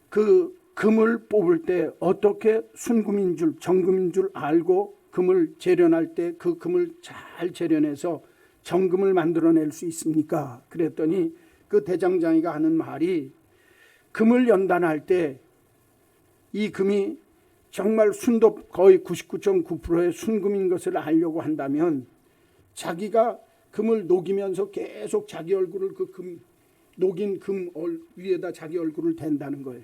그 금을 뽑을 때 어떻게 순금인 줄 정금인 줄 알고 금을 재련할 때 그 금을 잘 재련해서 정금을 만들어낼 수 있습니까? 그랬더니 그 대장장이가 하는 말이, 금을 연단할 때 이 금이 정말 순도 거의 99.9%의 순금인 것을 알려고 한다면 자기가 금을 녹이면서 계속 자기 얼굴을 그 녹인 금 위에다 자기 얼굴을 댄다는 거예요.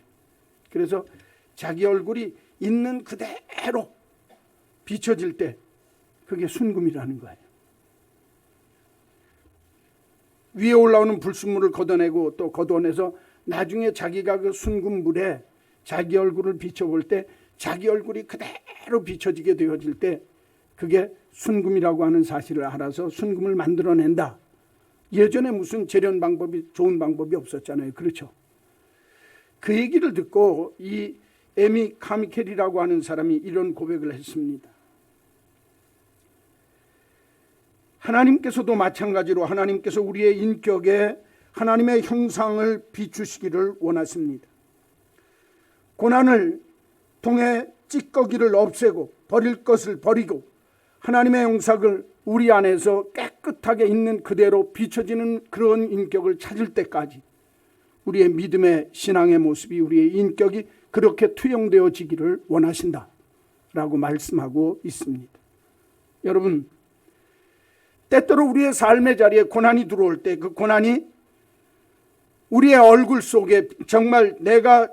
그래서 자기 얼굴이 있는 그대로 비춰질 때 그게 순금이라는 거예요. 위에 올라오는 불순물을 걷어내고 또 걷어내서 나중에 자기가 그 순금물에 자기 얼굴을 비춰볼 때 자기 얼굴이 그대로 비춰지게 되어질 때 그게 순금이라고 하는 사실을 알아서 순금을 만들어낸다. 예전에 무슨 재련 방법이 좋은 방법이 없었잖아요. 그렇죠? 그 얘기를 듣고 이 에미 카미켈이라고 하는 사람이 이런 고백을 했습니다. 하나님께서도 마찬가지로 하나님께서 우리의 인격에 하나님의 형상을 비추시기를 원하십니다. 고난을 통해 찌꺼기를 없애고 버릴 것을 버리고 하나님의 형상을 우리 안에서 깨끗하게 있는 그대로 비춰지는 그런 인격을 찾을 때까지 우리의 믿음의 신앙의 모습이, 우리의 인격이 그렇게 투영되어지기를 원하신다라고 말씀하고 있습니다. 여러분, 때때로 우리의 삶의 자리에 고난이 들어올 때 그 고난이 우리의 얼굴 속에 정말 내가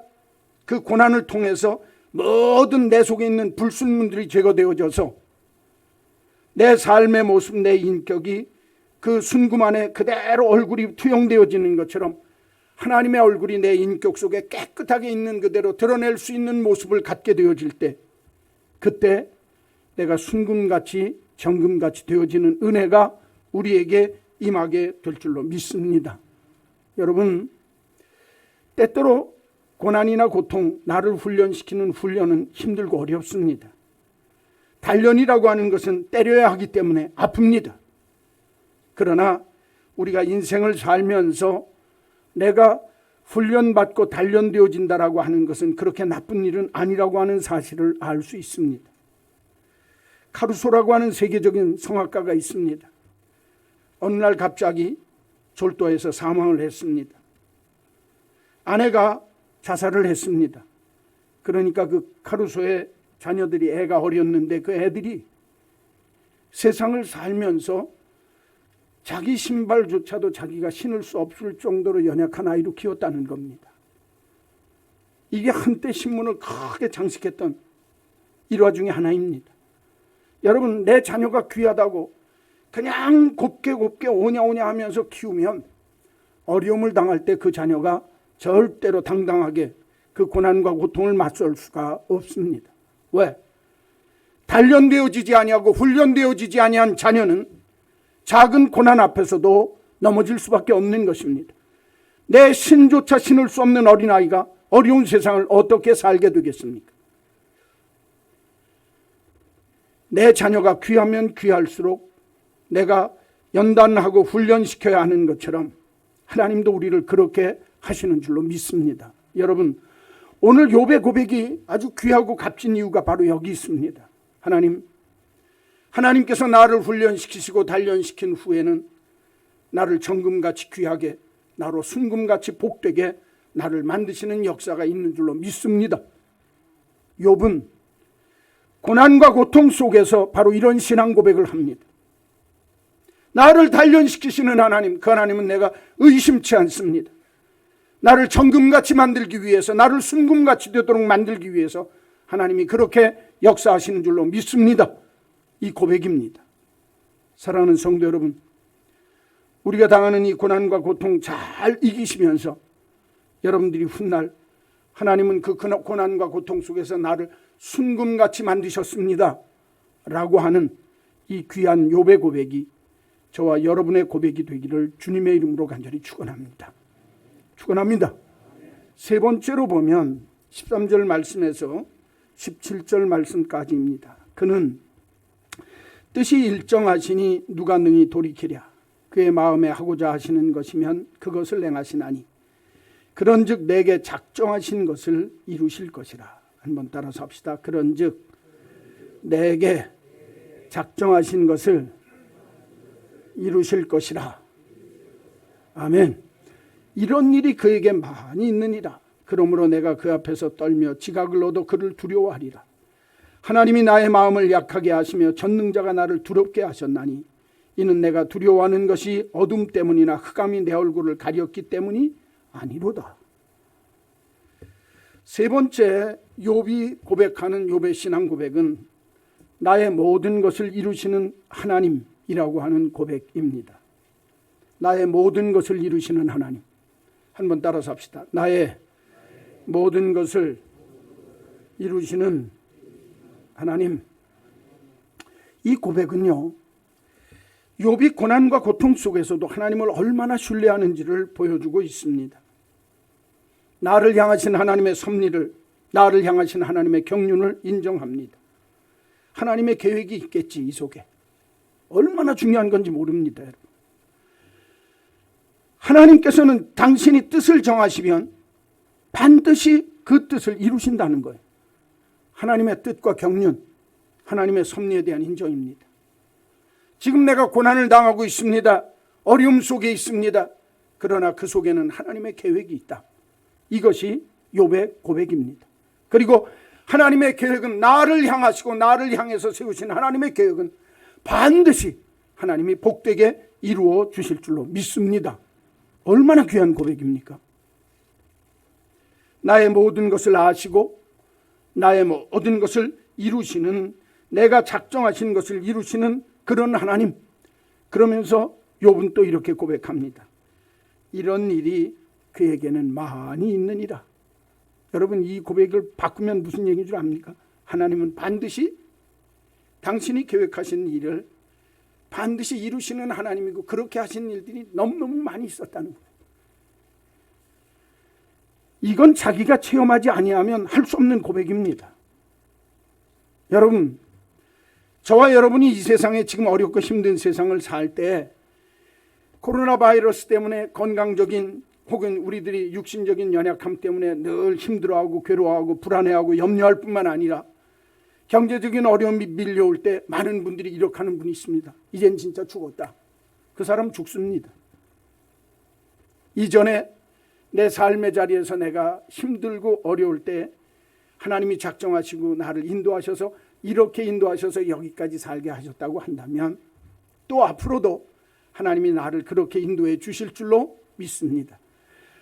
그 고난을 통해서 모든 내 속에 있는 불순물들이 제거되어져서 내 삶의 모습, 내 인격이 그 순금 안에 그대로 얼굴이 투영되어지는 것처럼 하나님의 얼굴이 내 인격 속에 깨끗하게 있는 그대로 드러낼 수 있는 모습을 갖게 되어질 때, 그때 내가 순금같이 정금같이 되어지는 은혜가 우리에게 임하게 될 줄로 믿습니다. 여러분, 때때로 고난이나 고통, 나를 훈련시키는 훈련은 힘들고 어렵습니다. 단련이라고 하는 것은 때려야 하기 때문에 아픕니다. 그러나 우리가 인생을 살면서 내가 훈련받고 단련되어진다라고 하는 것은 그렇게 나쁜 일은 아니라고 하는 사실을 알 수 있습니다. 카루소라고 하는 세계적인 성악가가 있습니다. 어느 날 갑자기 졸도해서 사망을 했습니다. 아내가 자살을 했습니다. 그러니까 그 카루소의 자녀들이 애가 어렸는데 그 애들이 세상을 살면서 자기 신발조차도 자기가 신을 수 없을 정도로 연약한 아이로 키웠다는 겁니다. 이게 한때 신문을 크게 장식했던 일화 중에 하나입니다. 여러분, 내 자녀가 귀하다고 그냥 곱게 오냐오냐 하면서 키우면 어려움을 당할 때 그 자녀가 절대로 당당하게 그 고난과 고통을 맞설 수가 없습니다. 왜? 단련되어지지 아니하고 훈련되어지지 아니한 자녀는 작은 고난 앞에서도 넘어질 수밖에 없는 것입니다. 내 신조차 신을 수 없는 어린아이가 어려운 세상을 어떻게 살게 되겠습니까? 내 자녀가 귀하면 귀할수록 내가 연단하고 훈련시켜야 하는 것처럼 하나님도 우리를 그렇게 하시는 줄로 믿습니다. 여러분, 오늘 욥의 고백이 아주 귀하고 값진 이유가 바로 여기 있습니다. 하나님께서 나를 훈련시키시고 단련시킨 후에는 나를 정금같이 귀하게, 나로 순금같이 복되게 나를 만드시는 역사가 있는 줄로 믿습니다. 욥은 고난과 고통 속에서 바로 이런 신앙 고백을 합니다. 나를 단련시키시는 하나님, 그 하나님은 내가 의심치 않습니다. 나를 정금같이 만들기 위해서, 나를 순금같이 되도록 만들기 위해서 하나님이 그렇게 역사하시는 줄로 믿습니다. 이 고백입니다. 사랑하는 성도 여러분, 우리가 당하는 이 고난과 고통 잘 이기시면서 여러분들이 훗날 하나님은 그 고난과 고통 속에서 나를 순금같이 만드셨습니다 라고 하는 이 귀한 욥의 고백이 저와 여러분의 고백이 되기를 주님의 이름으로 간절히 축원합니다. 축원합니다. 세 번째로 보면 13절 말씀에서 17절 말씀까지입니다. 그는 뜻이 일정하시니 누가 능히 돌이키랴. 그의 마음에 하고자 하시는 것이면 그것을 행하시나니 그런즉 내게 작정하신 것을 이루실 것이라. 한번 따라서 합시다. 그런즉 내게 작정하신 것을 이루실 것이라. 아멘. 이런 일이 그에게 많이 있느니라. 그러므로 내가 그 앞에서 떨며 지각을 얻어 그를 두려워하리라. 하나님이 나의 마음을 약하게 하시며 전능자가 나를 두렵게 하셨나니 이는 내가 두려워하는 것이 어둠 때문이나 흑암이 내 얼굴을 가렸기 때문이 아니로다. 세 번째 욥이 고백하는 욥의 신앙 고백은 나의 모든 것을 이루시는 하나님이라고 하는 고백입니다. 나의 모든 것을 이루시는 하나님. 한번 따라서 합시다. 나의 모든 것을 이루시는 하나님. 이 고백은요, 욥이 고난과 고통 속에서도 하나님을 얼마나 신뢰하는지를 보여주고 있습니다. 나를 향하신 하나님의 섭리를, 나를 향하신 하나님의 경륜을 인정합니다. 하나님의 계획이 있겠지, 이 속에. 얼마나 중요한 건지 모릅니다, 여러분. 하나님께서는 당신이 뜻을 정하시면 반드시 그 뜻을 이루신다는 거예요. 하나님의 뜻과 경륜, 하나님의 섭리에 대한 인정입니다. 지금 내가 고난을 당하고 있습니다. 어려움 속에 있습니다. 그러나 그 속에는 하나님의 계획이 있다. 이것이 욥의 고백입니다. 그리고 하나님의 계획은 나를 향하시고 나를 향해서 세우신 하나님의 계획은 반드시 하나님이 복되게 이루어 주실 줄로 믿습니다. 얼마나 귀한 고백입니까? 나의 모든 것을 아시고 나의 모든 것을 이루시는, 내가 작정하신 것을 이루시는 그런 하나님. 그러면서 욥은 또 이렇게 고백합니다. 이런 일이 그에게는 많이 있느니라. 여러분, 이 고백을 바꾸면 무슨 얘기인 줄 압니까? 하나님은 반드시 당신이 계획하신 일을 반드시 이루시는 하나님이고 그렇게 하신 일들이 너무너무 많이 있었다는 거예요. 이건 자기가 체험하지 아니하면 할 수 없는 고백입니다. 여러분, 저와 여러분이 이 세상에 지금 어렵고 힘든 세상을 살 때 코로나 바이러스 때문에 건강적인 혹은 우리들이 육신적인 연약함 때문에 늘 힘들어하고 괴로워하고 불안해하고 염려할 뿐만 아니라 경제적인 어려움이 밀려올 때 많은 분들이 이렇게 하는 분이 있습니다. 이젠 진짜 죽었다. 그 사람 죽습니다. 이전에 내 삶의 자리에서 내가 힘들고 어려울 때 하나님이 작정하시고 나를 인도하셔서 이렇게 인도하셔서 여기까지 살게 하셨다고 한다면 또 앞으로도 하나님이 나를 그렇게 인도해 주실 줄로 믿습니다.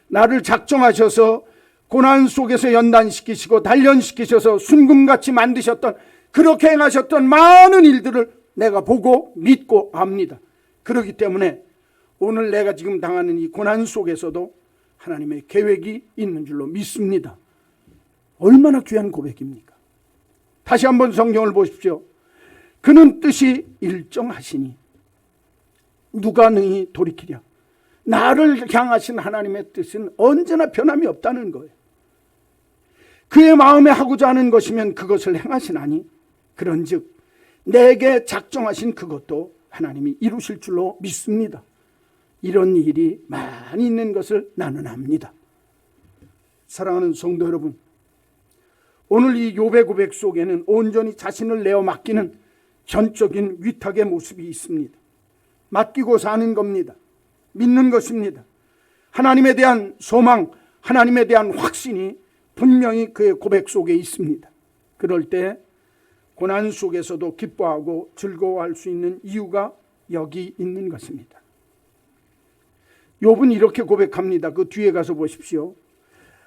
나를 작정하셔서 고난 속에서 연단시키시고 단련시키셔서 순금같이 만드셨던, 그렇게 행하셨던 많은 일들을 내가 보고 믿고 압니다. 그렇기 때문에 오늘 내가 지금 당하는 이 고난 속에서도 하나님의 계획이 있는 줄로 믿습니다. 얼마나 귀한 고백입니까? 다시 한번 성경을 보십시오. 그는 뜻이 일정하시니 누가 능히 돌이키랴. 나를 향하신 하나님의 뜻은 언제나 변함이 없다는 거예요. 그의 마음에 하고자 하는 것이면 그것을 행하시나니 그런즉 내게 작정하신 그것도 하나님이 이루실 줄로 믿습니다. 이런 일이 많이 있는 것을 나는 압니다. 사랑하는 성도 여러분, 오늘 이 욥의 고백 속에는 온전히 자신을 내어 맡기는 전적인 위탁의 모습이 있습니다. 맡기고 사는 겁니다. 믿는 것입니다. 하나님에 대한 소망, 하나님에 대한 확신이 분명히 그의 고백 속에 있습니다. 그럴 때 고난 속에서도 기뻐하고 즐거워할 수 있는 이유가 여기 있는 것입니다. 욥은 이렇게 고백합니다. 그 뒤에 가서 보십시오.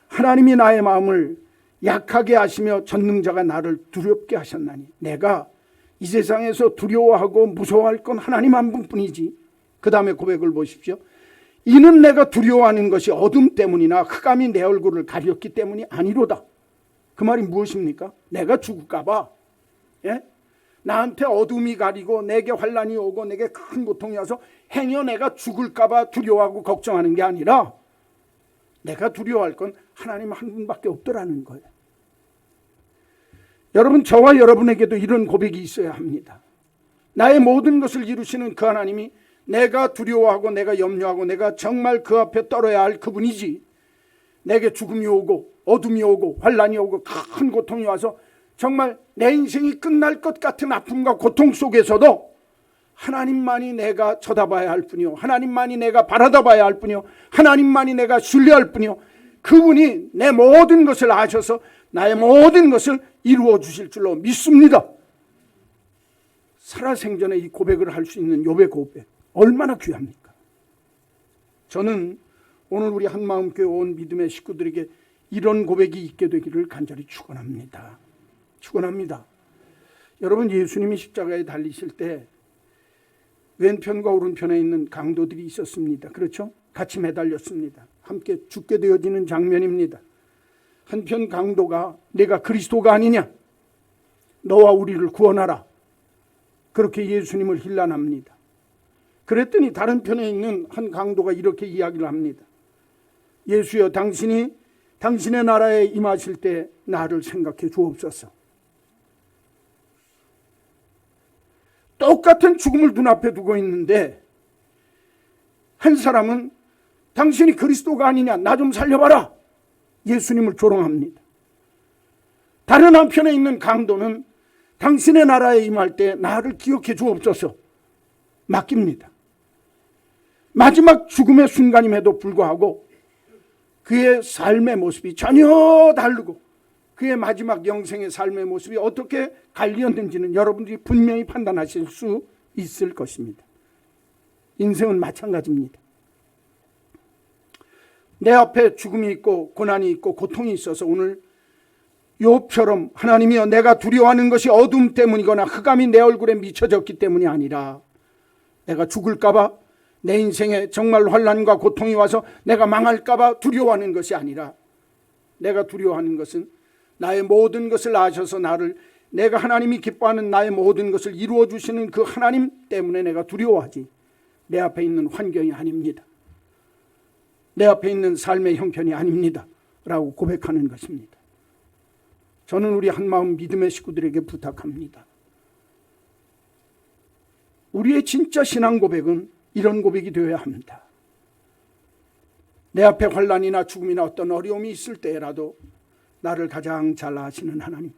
하나님이 나의 마음을 약하게 하시며 전능자가 나를 두렵게 하셨나니 내가 이 세상에서 두려워하고 무서워할 건 하나님 한 분뿐이지. 그 다음에 고백을 보십시오. 이는 내가 두려워하는 것이 어둠 때문이나 흑암이 내 얼굴을 가렸기 때문이 아니로다. 그 말이 무엇입니까? 내가 죽을까 봐. 예? 나한테 어둠이 가리고 내게 환난이 오고 내게 큰 고통이 와서 행여 내가 죽을까 봐 두려워하고 걱정하는 게 아니라 내가 두려워할 건 하나님 한 분밖에 없더라는 거예요. 여러분, 저와 여러분에게도 이런 고백이 있어야 합니다. 나의 모든 것을 이루시는 그 하나님이 내가 두려워하고 내가 염려하고 내가 정말 그 앞에 떨어야 할 그분이지, 내게 죽음이 오고 어둠이 오고 환난이 오고 큰 고통이 와서 정말 내 인생이 끝날 것 같은 아픔과 고통 속에서도 하나님만이 내가 쳐다봐야 할 뿐이요, 하나님만이 내가 바라다 봐야 할 뿐이요, 하나님만이 내가 신뢰할 뿐이요, 그분이 내 모든 것을 아셔서 나의 모든 것을 이루어 주실 줄로 믿습니다. 살아생전에 이 고백을 할 수 있는 욥의 고백, 얼마나 귀합니까? 저는 오늘 우리 한마음교회 온 믿음의 식구들에게 이런 고백이 있게 되기를 간절히 축원합니다. 축원합니다. 여러분, 예수님이 십자가에 달리실 때 왼편과 오른편에 있는 강도들이 있었습니다. 그렇죠? 같이 매달렸습니다. 함께 죽게 되어지는 장면입니다. 한편 강도가 내가 그리스도가 아니냐, 너와 우리를 구원하라, 그렇게 예수님을 힐난합니다. 그랬더니 다른 편에 있는 한 강도가 이렇게 이야기를 합니다. 예수여, 당신이 당신의 나라에 임하실 때 나를 생각해 주옵소서. 똑같은 죽음을 눈앞에 두고 있는데 한 사람은 당신이 그리스도가 아니냐, 나 좀 살려봐라, 예수님을 조롱합니다. 다른 한편에 있는 강도는 당신의 나라에 임할 때 나를 기억해 주옵소서 맡깁니다. 마지막 죽음의 순간임에도 불구하고 그의 삶의 모습이 전혀 다르고 그의 마지막 영생의 삶의 모습이 어떻게 갈리었는지는 여러분들이 분명히 판단하실 수 있을 것입니다. 인생은 마찬가지입니다. 내 앞에 죽음이 있고 고난이 있고 고통이 있어서 오늘 욥처럼 하나님이여, 내가 두려워하는 것이 어둠 때문이거나 흑암이 내 얼굴에 미쳐졌기 때문이 아니라 내가 죽을까 봐, 내 인생에 정말 환난과 고통이 와서 내가 망할까 봐 두려워하는 것이 아니라, 내가 두려워하는 것은 나의 모든 것을 아셔서 나를, 내가 하나님이 기뻐하는 나의 모든 것을 이루어 주시는 그 하나님 때문에 내가 두려워하지, 내 앞에 있는 환경이 아닙니다. 내 앞에 있는 삶의 형편이 아닙니다 라고 고백하는 것입니다. 저는 우리 한마음 믿음의 식구들에게 부탁합니다. 우리의 진짜 신앙 고백은 이런 고백이 되어야 합니다. 내 앞에 환난이나 죽음이나 어떤 어려움이 있을 때라도 나를 가장 잘 아시는 하나님,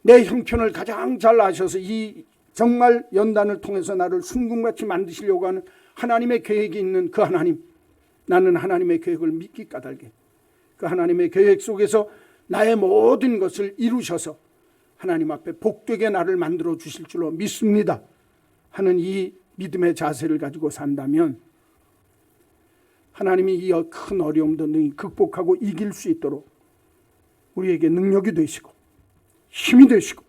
내 형편을 가장 잘 아셔서 이 정말 연단을 통해서 나를 순금같이 만드시려고 하는 하나님의 계획이 있는 그 하나님, 나는 하나님의 계획을 믿기 까닭에 그 하나님의 계획 속에서 나의 모든 것을 이루셔서 하나님 앞에 복되게 나를 만들어 주실 줄로 믿습니다 하는 이 믿음의 자세를 가지고 산다면 하나님이 이 큰 어려움도 능히 극복하고 이길 수 있도록 우리에게 능력이 되시고 힘이 되시고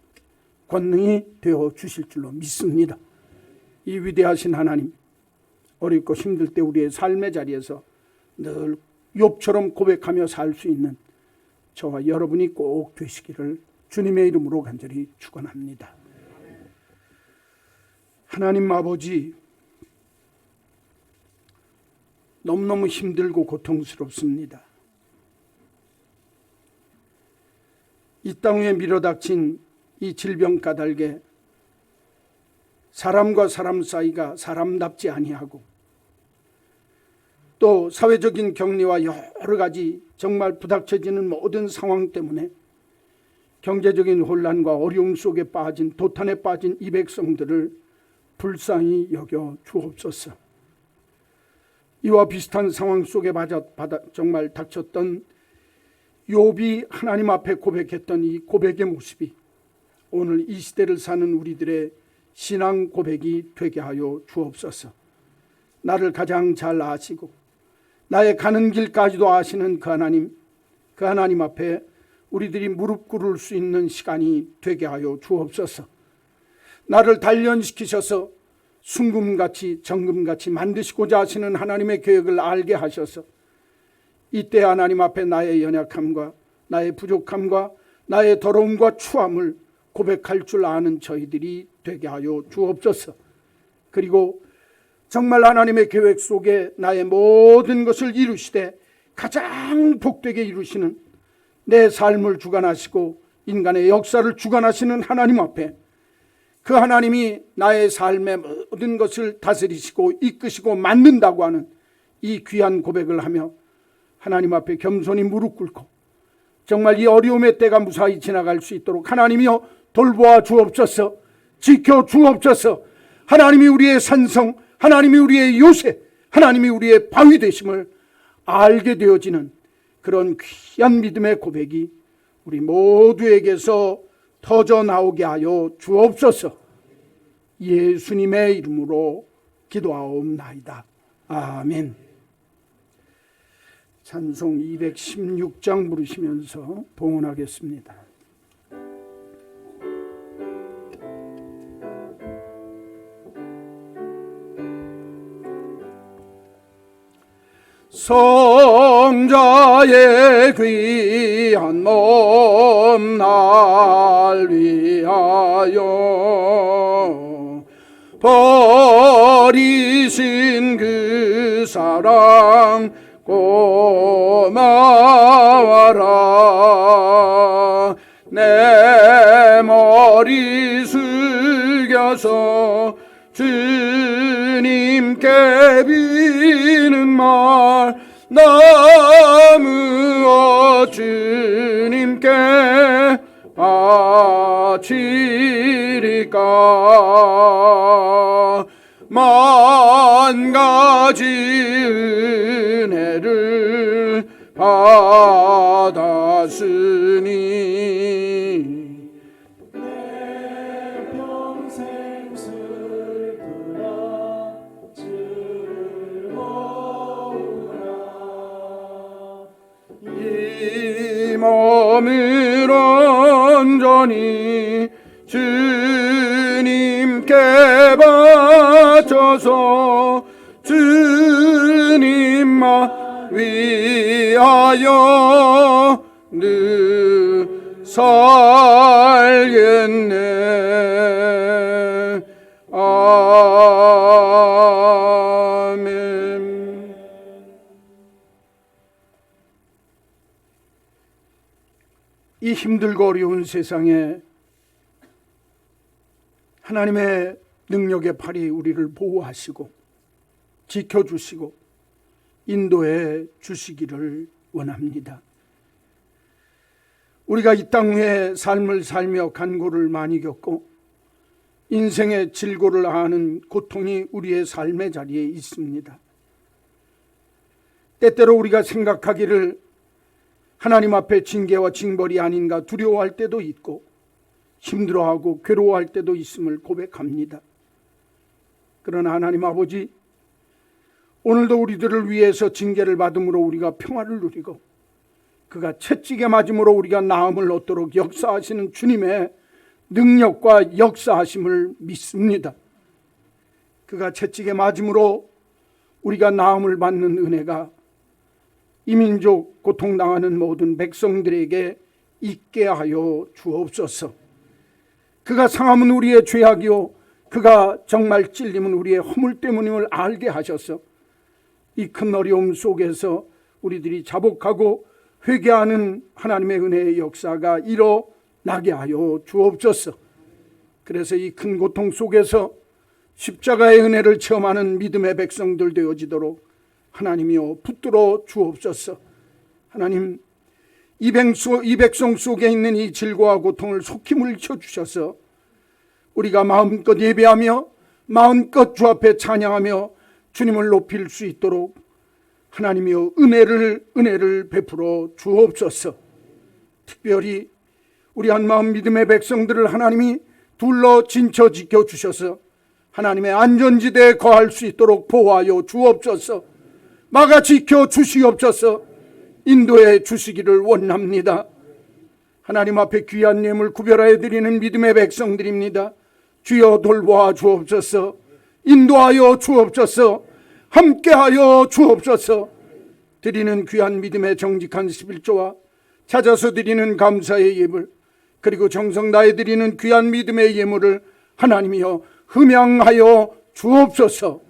권능이 되어 주실 줄로 믿습니다. 이 위대하신 하나님, 어렵고 힘들 때 우리의 삶의 자리에서 늘 욥처럼 고백하며 살 수 있는 저와 여러분이 꼭 되시기를 주님의 이름으로 간절히 축원합니다. 하나님 아버지, 너무너무 힘들고 고통스럽습니다. 이 땅 위에 밀어닥친 이 질병 까닭에 사람과 사람 사이가 사람답지 아니하고 또 사회적인 격리와 여러 가지 정말 부닥쳐지는 모든 상황 때문에 경제적인 혼란과 어려움 속에 빠진, 도탄에 빠진 이 백성들을 불쌍히 여겨 주옵소서. 이와 비슷한 상황 속에 정말 닥쳤던 욥이 하나님 앞에 고백했던 이 고백의 모습이 오늘 이 시대를 사는 우리들의 신앙 고백이 되게 하여 주옵소서. 나를 가장 잘 아시고 나의 가는 길까지도 아시는 그 그 하나님 앞에 우리들이 무릎 꿇을 수 있는 시간이 되게 하여 주옵소서. 나를 단련시키셔서 순금같이 정금같이 만드시고자 하시는 하나님의 계획을 알게 하셔서 이때 하나님 앞에 나의 연약함과 나의 부족함과 나의 더러움과 추함을 고백할 줄 아는 저희들이 되게 하여 주옵소서. 그리고 정말 하나님의 계획 속에 나의 모든 것을 이루시되 가장 복되게 이루시는 내 삶을 주관하시고 인간의 역사를 주관하시는 하나님 앞에 그 하나님이 나의 삶의 모든 것을 다스리시고 이끄시고 만든다고 하는 이 귀한 고백을 하며 하나님 앞에 겸손히 무릎 꿇고 정말 이 어려움의 때가 무사히 지나갈 수 있도록 하나님이여 돌보아 주옵소서. 지켜 주옵소서. 하나님이 우리의 산성, 하나님이 우리의 요새, 하나님이 우리의 바위 되심을 알게 되어지는 그런 귀한 믿음의 고백이 우리 모두에게서 터져 나오게 하여 주옵소서. 예수님의 이름으로 기도하옵나이다. 아멘. 찬송 216장 부르시면서 봉헌하겠습니다. 성자의 귀한 몸 날 위하여 버리신 그 사랑 고마워라. 내 머리 숙여서 주님께 비는 말 나무어 주님께 바치리까. 만 가지 은혜를 받았으니 몸을 온전히 주님께 바쳐서 주님만 위하여 늘 살겠네. 아멘. 이 힘들고 어려운 세상에 하나님의 능력의 팔이 우리를 보호하시고 지켜주시고 인도해 주시기를 원합니다. 우리가 이 땅 위에 삶을 살며 간고를 많이 겪고 인생의 질고를 아는 고통이 우리의 삶의 자리에 있습니다. 때때로 우리가 생각하기를 하나님 앞에 징계와 징벌이 아닌가 두려워할 때도 있고 힘들어하고 괴로워할 때도 있음을 고백합니다. 그러나 하나님 아버지, 오늘도 우리들을 위해서 징계를 받음으로 우리가 평화를 누리고 그가 채찍에 맞음으로 우리가 나음을 얻도록 역사하시는 주님의 능력과 역사하심을 믿습니다. 그가 채찍에 맞음으로 우리가 나음을 받는 은혜가 이민족 고통당하는 모든 백성들에게 있게 하여 주옵소서. 그가 상함은 우리의 죄악이요 그가 정말 찔림은 우리의 허물 때문임을 알게 하셔서 이 큰 어려움 속에서 우리들이 자복하고 회개하는 하나님의 은혜의 역사가 일어나게 하여 주옵소서. 그래서 이 큰 고통 속에서 십자가의 은혜를 체험하는 믿음의 백성들 되어지도록 하나님이여 붙들어 주옵소서. 하나님, 이 백성 속에 있는 이 질고와 고통을 속히 물리쳐주셔서 우리가 마음껏 예배하며 마음껏 주 앞에 찬양하며 주님을 높일 수 있도록 하나님이여 은혜를 베풀어 주옵소서. 특별히 우리 한마음 믿음의 백성들을 하나님이 둘러 진쳐 지켜주셔서 하나님의 안전지대에 거할 수 있도록 보호하여 주옵소서. 막아 지켜 주시옵소서. 인도해 주시기를 원합니다. 하나님 앞에 귀한 예물 구별하여 드리는 믿음의 백성들입니다. 주여 돌보아 주옵소서. 인도하여 주옵소서. 함께하여 주옵소서. 드리는 귀한 믿음의 정직한 11조와 찾아서 드리는 감사의 예물, 그리고 정성 다해 드리는 귀한 믿음의 예물을 하나님이여 흠양하여 주옵소서.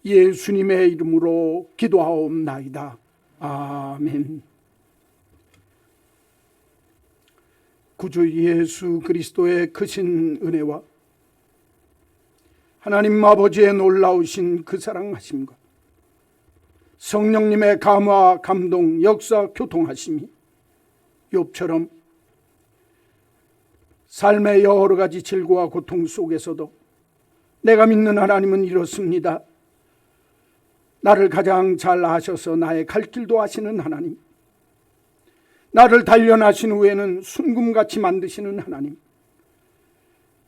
예수님의 이름으로 기도하옵나이다. 아멘. 구주 예수 그리스도의 크신 은혜와 하나님 아버지의 놀라우신 그 사랑하심과 성령님의 감화, 감동, 역사, 교통하심이 욥처럼 삶의 여러 가지 질고와 고통 속에서도 내가 믿는 하나님은 이렇습니다. 나를 가장 잘 아셔서 나의 갈 길도 아시는 하나님, 나를 단련하신 후에는 순금같이 만드시는 하나님,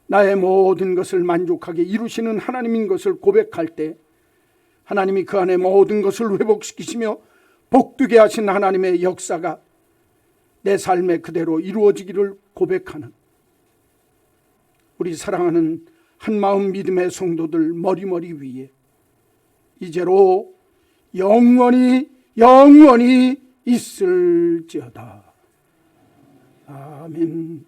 나의 모든 것을 만족하게 이루시는 하나님인 것을 고백할 때 하나님이 그 안에 모든 것을 회복시키시며 복되게 하신 하나님의 역사가 내 삶에 그대로 이루어지기를 고백하는 우리 사랑하는 한마음 믿음의 성도들 머리머리 위에 이제로 영원히 있을지어다. 아멘.